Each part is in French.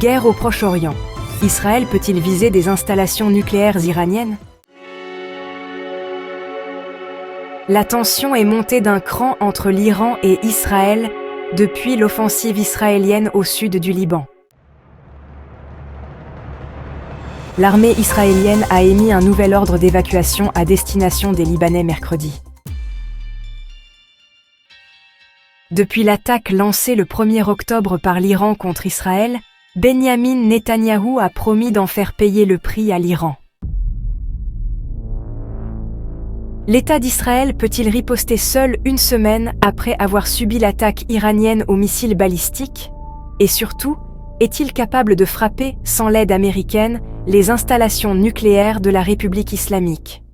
Guerre au Proche-Orient. Israël peut-il viser des installations nucléaires iraniennes? La tension est montée d'un cran entre l'Iran et Israël depuis l'offensive israélienne au sud du Liban. L'armée israélienne a émis un nouvel ordre d'évacuation à destination des Libanais mercredi. Depuis l'attaque lancée le 1er octobre par l'Iran contre Israël, Benyamin Netanyahou a promis d'en faire payer le prix à l'Iran. L'État d'Israël peut-il riposter seul une semaine après avoir subi l'attaque iranienne aux missiles balistiques? Et surtout, est-il capable de frapper, sans l'aide américaine, les installations nucléaires de la République islamique?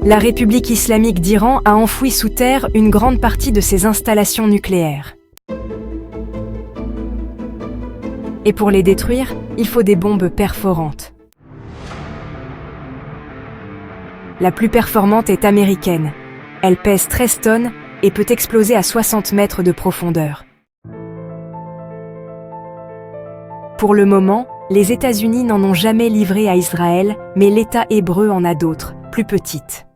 La République islamique d'Iran a enfoui sous terre une grande partie de ses installations nucléaires. Et pour les détruire, il faut des bombes perforantes. La plus performante est américaine. Elle pèse 13 tonnes et peut exploser à 60 mètres de profondeur. Pour le moment, les États-Unis n'en ont jamais livré à Israël, mais l'État hébreu en a d'autres, plus petites.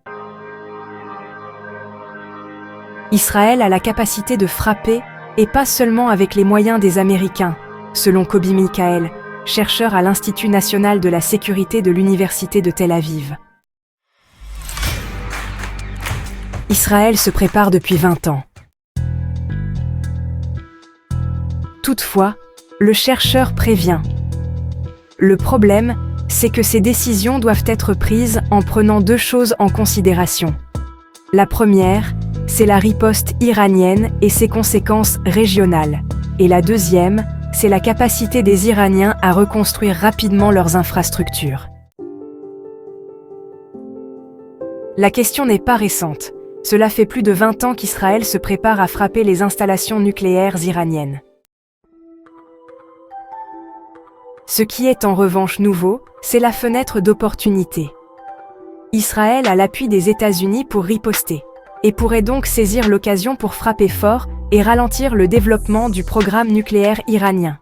Israël a la capacité de frapper, et pas seulement avec les moyens des Américains, selon Kobi Mikael, chercheur à l'Institut national de la sécurité de l'Université de Tel Aviv. Israël se prépare depuis 20 ans. Toutefois, le chercheur prévient. Le problème, c'est que ces décisions doivent être prises en prenant deux choses en considération. La première, c'est la riposte iranienne et ses conséquences régionales. Et la deuxième, c'est la capacité des Iraniens à reconstruire rapidement leurs infrastructures. La question n'est pas récente. Cela fait plus de 20 ans qu'Israël se prépare à frapper les installations nucléaires iraniennes. Ce qui est en revanche nouveau, c'est la fenêtre d'opportunité. Israël a l'appui des États-Unis pour riposter, et pourrait donc saisir l'occasion pour frapper fort et ralentir le développement du programme nucléaire iranien.